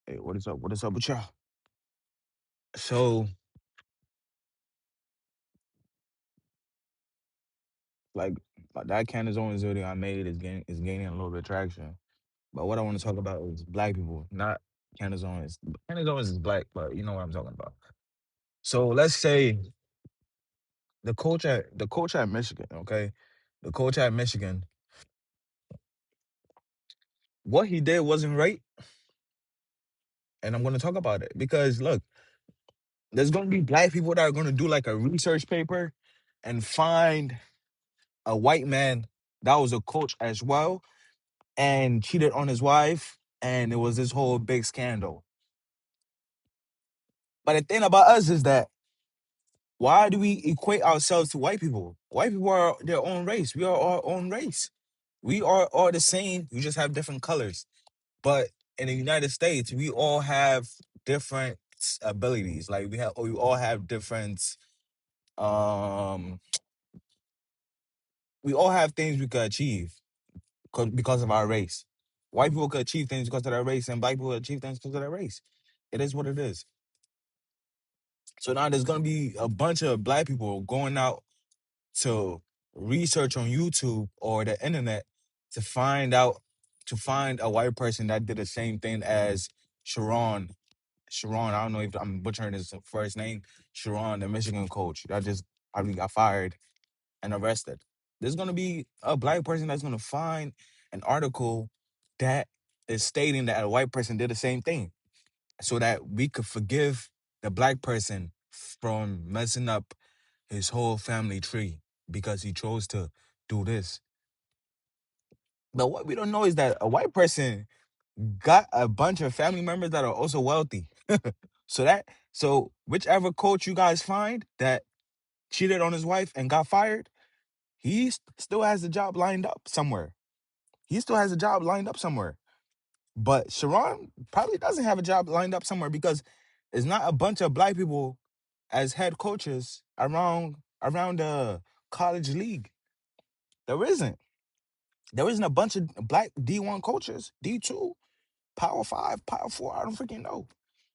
Hey, what is up? What is up with y'all? So, like, that Candace Owens video I made is gaining a little bit of traction. But what I want to talk about is black people, not Candace Owens. Candace Owens is black, but you know what I'm talking about. So let's say the coach at Michigan, okay, the coach at Michigan, what he did wasn't right, and I'm going to talk about it because look, there's going to be black people that are going to do like a research paper and find a white man that was a coach as well and cheated on his wife, and it was this whole big scandal. But the thing about us is that why do we equate ourselves to white people? White people are their own race. We are our own race. We are all the same. We just have different colors. But in the United States, we all have different abilities. Like we all have different. Um, we all have things we could achieve because of our race. White people could achieve things because of their race, and black people could achieve things because of their race. It is what it is. So now there's gonna be a bunch of black people going out to research on YouTube or the internet to find a white person that did the same thing as Sharon. Sharon, I don't know if I'm butchering his first name. Sharon, the Michigan coach, that just probably got fired and arrested. There's gonna be a black person that's gonna find an article that is stating that a white person did the same thing so that we could forgive the black person from messing up his whole family tree because he chose to do this. But what we don't know is that a white person got a bunch of family members that are also wealthy. So whichever coach you guys find that cheated on his wife and got fired, still has a job lined up somewhere. He still has a job lined up somewhere. But Sharon probably doesn't have a job lined up somewhere because it's not a bunch of black people as head coaches around the college league. There isn't. There isn't a bunch of black D1 coaches, D2, Power 5, Power 4. I don't freaking know.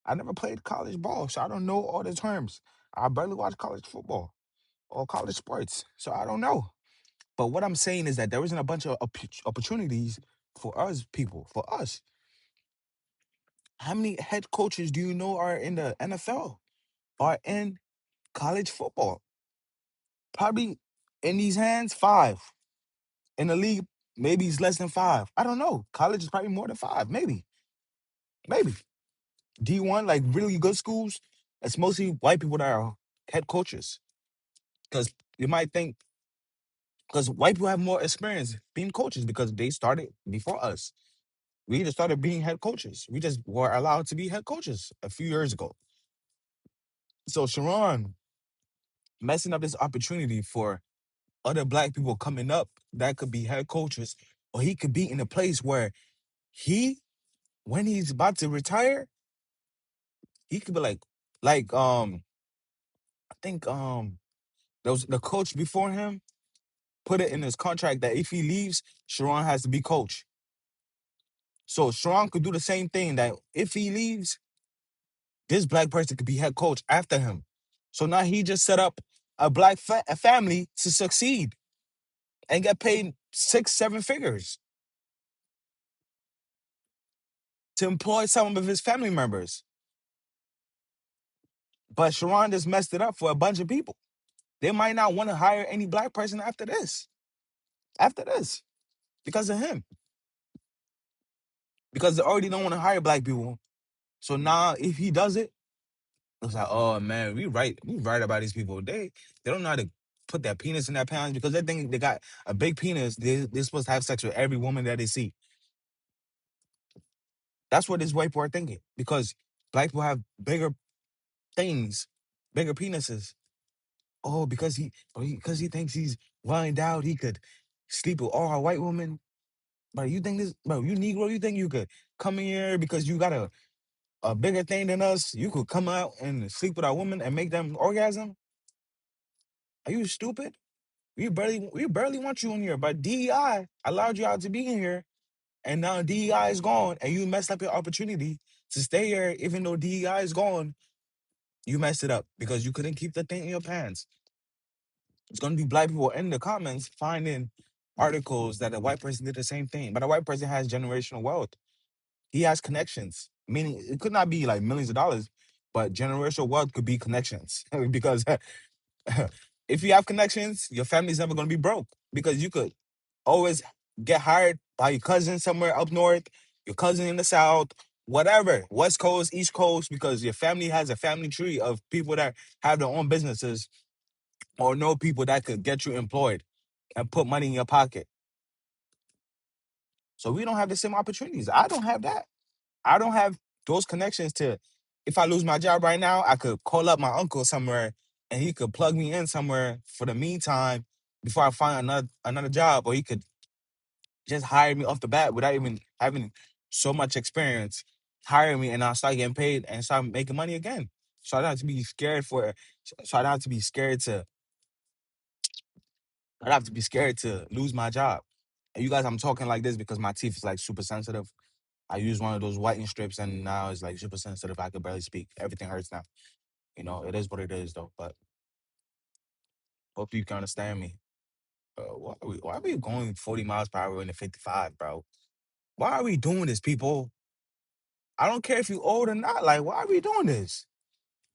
I never played college ball, so I don't know all the terms. I barely watch college football or college sports, so I don't know. But what I'm saying is that there isn't a bunch of opportunities for us people, for us. How many head coaches do you know are in the NFL, are in college football? Probably in these hands, five. In the league, maybe it's less than five. I don't know. College is probably more than five, maybe. Maybe. D1, like really good schools, it's mostly white people that are head coaches. Because you might think, because white people have more experience being coaches because they started before us. We just started being head coaches. We just were allowed to be head coaches a few years ago. So Sharon messing up this opportunity for other black people coming up that could be head coaches, or he could be in a place where he, when he's about to retire, he could be like I think there was the coach before him put it in his contract that if he leaves, Sharon has to be coach. So Sharon could do the same thing that if he leaves, this black person could be head coach after him. So now he just set up a black a family to succeed and get paid six, seven figures to employ some of his family members. But Sharon just messed it up for a bunch of people. They might not want to hire any black person after this. After this. Because of him. Because they already don't want to hire black people. So now if he does it, it's like, oh man, we right about these people. They don't know how to put their penis in their pants because they think they got a big penis. They're supposed to have sex with every woman that they see. That's what this white people are thinking. Because black people have bigger things, bigger penises. Oh, because he thinks he's well endowed, he could sleep with all our white women. But you think this, bro, you Negro, you think you could come in here because you got a bigger thing than us? You could come out and sleep with our women and make them orgasm? Are you stupid? We barely want you in here, but DEI allowed you out to be in here And now DEI is gone, and you messed up your opportunity to stay here, even though DEI is gone. You messed it up because you couldn't keep the thing in your pants. It's gonna be black people in the comments finding articles that a white person did the same thing, but a white person has generational wealth. He has connections, meaning it could not be like millions of dollars, but generational wealth could be connections. Because if you have connections, your family's never gonna be broke because you could always get hired by your cousin somewhere up north, your cousin in the south, whatever, West Coast, East Coast, because your family has a family tree of people that have their own businesses or know people that could get you employed and put money in your pocket. So we don't have the same opportunities. I don't have that. I don't have those connections to, if I lose my job right now, I could call up my uncle somewhere and he could plug me in somewhere for the meantime before I find another job, or he could just hire me off the bat without even having so much experience, hire me and I'll start getting paid and start making money again. So I don't have to be scared for, so I don't have to be scared to, I don't have to be scared to lose my job. And you guys, I'm talking like this because my teeth is like super sensitive. I use one of those whitening strips and now it's like super sensitive. I could barely speak. Everything hurts now. You know, it is what it is though. But hope you can understand me. Why are we going 40 miles per hour in the 55, bro? Why are we doing this, people? I don't care if you old or not. Like, why are we doing this?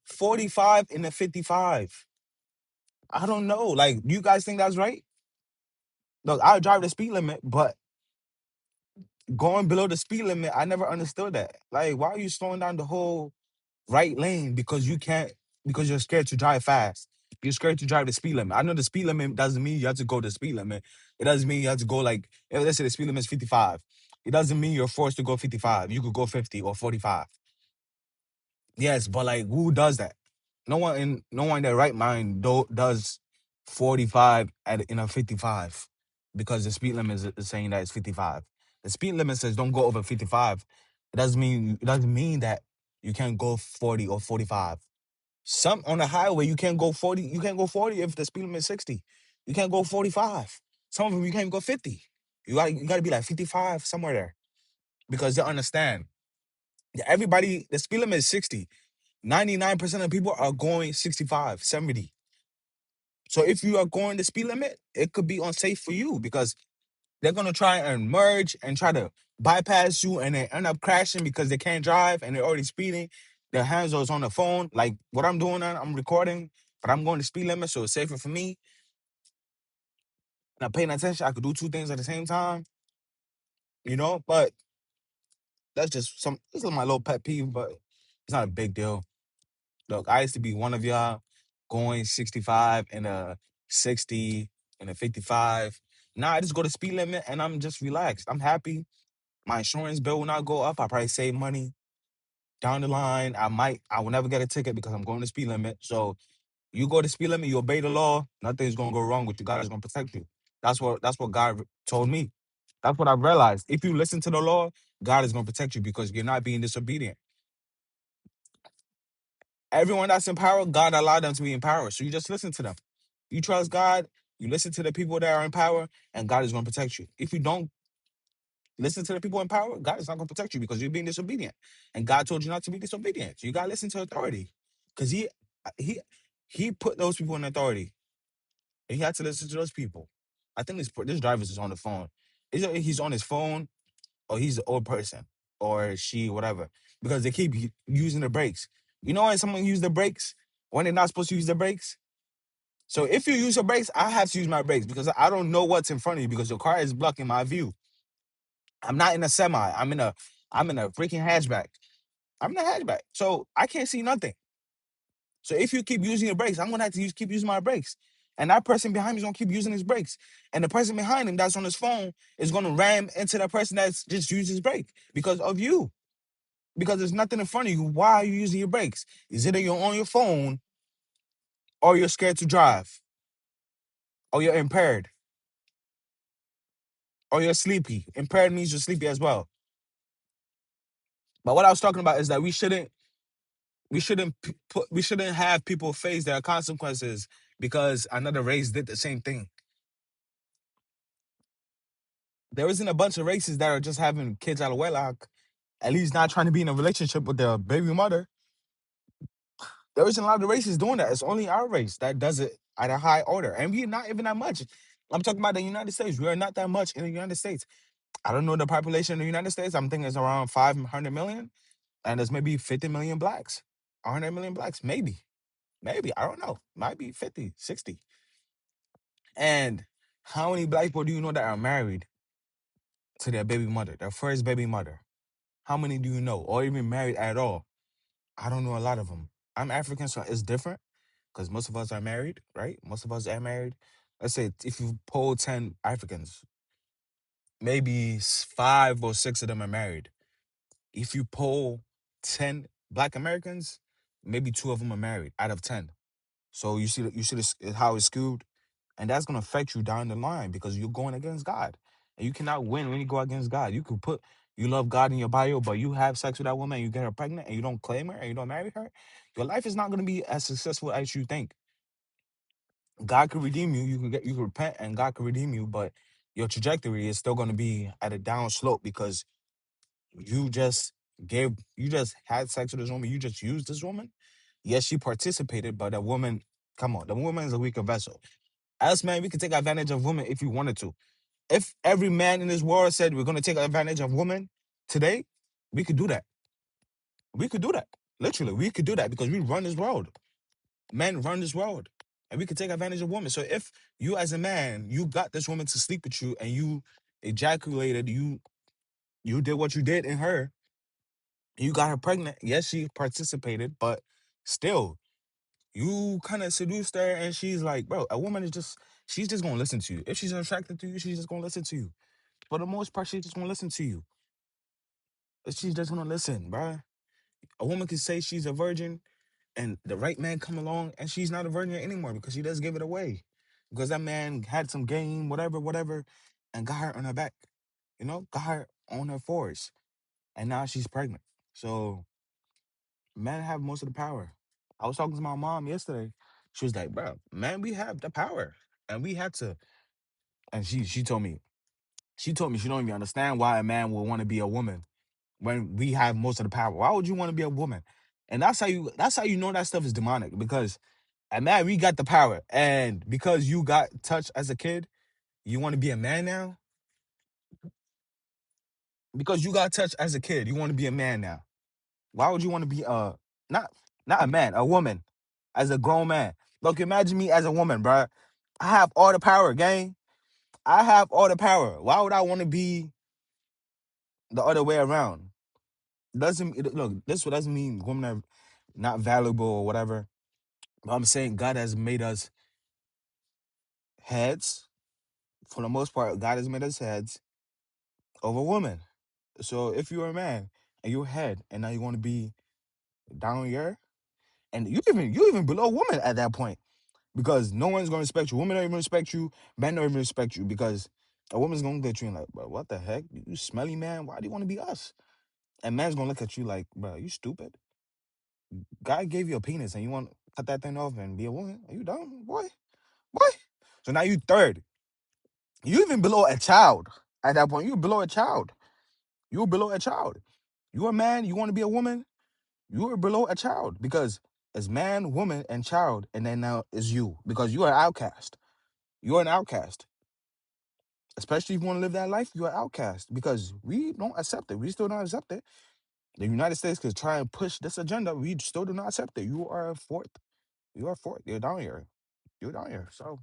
45 in the 55. I don't know. Like, do you guys think that's right? Look, I drive the speed limit, but going below the speed limit, I never understood that. Like, why are you slowing down the whole right lane because you can't, because you're scared to drive fast. You're scared to drive the speed limit. I know the speed limit doesn't mean you have to go the speed limit. It doesn't mean you have to go like, let's say the speed limit is 55. It doesn't mean you're forced to go 55. You could go 50 or 45. Yes, but like who does that? No one in their right mind does 45 in a 55 because the speed limit is saying that it's 55. The speed limit says don't go over 55. It doesn't mean that you can't go 40 or 45. Some on the highway you can't go 40. You can't go 40 if the speed limit is 60. You can't go 45. Some of them you can't even go 50. You gotta be like 55 somewhere there because they understand. Everybody, the speed limit is 60. 99% of people are going 65, 70. So if you are going the speed limit, it could be unsafe for you because they're gonna try and merge and try to bypass you and they end up crashing because they can't drive and they're already speeding. Their hands are on the phone. Like what I'm doing now, I'm recording, but I'm going the speed limit, so it's safer for me. And I'm paying attention. I could do two things at the same time, but that's just this is my little pet peeve, but it's not a big deal. Look, I used to be one of y'all going 65 and a 60 and a 55. Now I just go to speed limit and I'm just relaxed. I'm happy. My insurance bill will not go up. I probably save money down the line. I will never get a ticket because I'm going to speed limit. So you go to speed limit, you obey the law, nothing's gonna go wrong with you. God is gonna protect you. That's what God told me. That's what I've realized. If you listen to the law, God is gonna protect you because you're not being disobedient. Everyone that's in power, God allowed them to be in power. So you just listen to them. You trust God, you listen to the people that are in power, and God is going to protect you. If you don't listen to the people in power, God is not going to protect you because you're being disobedient. And God told you not to be disobedient. So you got to listen to authority because he he put those people in authority. And he had to listen to those people. I think this driver is on the phone. Either he's on his phone or he's an old person or she, whatever, because they keep using the brakes. You know when someone use the brakes when they're not supposed to use the brakes? So if you use your brakes, I have to use my brakes because I don't know what's in front of you because your car is blocking my view. I'm not in a semi. I'm in a freaking hatchback. I'm in a hatchback. So I can't see nothing. So if you keep using your brakes, I'm gonna have to keep using my brakes. And that person behind me is gonna keep using his brakes. And the person behind him that's on his phone is gonna ram into that person that's just used his brake because of you. Because there's nothing in front of you. Why are you using your brakes? Is it that you're on your phone or you're scared to drive? Or you're impaired? Or you're sleepy? Impaired means you're sleepy as well. But what I was talking about is that we shouldn't have people face their consequences because another race did the same thing. There isn't a bunch of races that are just having kids out of wedlock, at least not trying to be in a relationship with their baby mother. There isn't a lot of races doing that. It's only our race that does it at a high order. And we're not even that much. I'm talking about the United States. We are not that much in the United States. I don't know the population in the United States. I'm thinking it's around 500 million. And there's maybe 50 million blacks. 100 million blacks. Maybe. Maybe. I don't know. Might be 50, 60. And how many black people do you know that are married to their baby mother, their first baby mother? How many do you know? Or even married at all? I don't know a lot of them. I'm African, so it's different because most of us are married, right? Most of us are married. Let's say if you poll 10 Africans, maybe five or six of them are married. If you poll 10 Black Americans, maybe two of them are married out of 10. So you see how it's skewed, and that's gonna affect you down the line because you're going against God, and you cannot win when you go against God. You could put you love God in your bio, but you have sex with that woman, and you get her pregnant, and you don't claim her, and you don't marry her. Your life is not gonna be as successful as you think. God could redeem you. You can repent, and God could redeem you, but your trajectory is still gonna be at a down slope because you just you just had sex with this woman. You just used this woman. Yes, she participated, but the woman, come on, the woman is a weaker vessel. Us, man, we could take advantage of women if we wanted to. If every man in this world said we're going to take advantage of women today, we could do that. We could do that. Literally, we could do that because we run this world. Men run this world. And we could take advantage of women. So if you as a man, you got this woman to sleep with you and you ejaculated, you did what you did in her, you got her pregnant. Yes, she participated, but still, you kind of seduced her and she's like, bro, a woman is just, she's just going to listen to you. If she's attracted to you, she's just going to listen to you. For the most part, she's just going to listen to you. She's just going to listen, bro. A woman can say she's a virgin and the right man come along and she's not a virgin anymore because she does give it away. Because that man had some game, whatever, whatever, and got her on her back. Got her on her force. And now she's pregnant. So men have most of the power. I was talking to my mom yesterday. She was like, bro, man, we have the power. And we had to. And she told me she don't even understand why a man would want to be a woman when we have most of the power. Why would you want to be a woman? And that's how you know that stuff is demonic. Because a man, we got the power. And because you got touched as a kid, you want to be a man now? Because you got touched as a kid, you want to be a man now. Why would you want to be not not a man, a woman, as a grown man? Look, imagine me as a woman, bro. I have all the power, gang. I have all the power. Why would I want to be the other way around? Look, this doesn't mean women are not valuable or whatever. But I'm saying God has made us heads. For the most part, God has made us heads over women. So if you're a man and you're head and now you want to be down here, and you even below woman at that point. Because no one's gonna respect you. Women don't even respect you. Men don't even respect you because a woman's gonna look at you and like, bro, what the heck? You smelly man. Why do you want to be us? And man's gonna look at you like, bro, you stupid. God gave you a penis and you want to cut that thing off and be a woman? Are you dumb, boy? Boy. So now you third. You even below a child at that point. You below a child. You're below a child. You're a man. You want to be a woman. You are below a child because it's man, woman, and child, and then now is you because you are an outcast. You're an outcast. Especially if you want to live that life, you're an outcast because we don't accept it. We still don't accept it. The United States could try and push this agenda. We still do not accept it. You are a fourth. You are fourth. You're down here. You're down here. So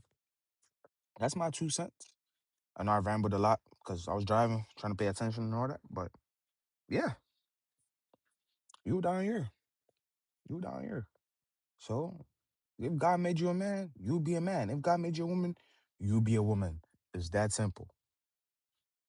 that's my 2 cents. I know I rambled a lot because I was driving, trying to pay attention and all that. But yeah, you down here. You down here. So if God made you a man, you be a man. If God made you a woman, you be a woman. It's that simple.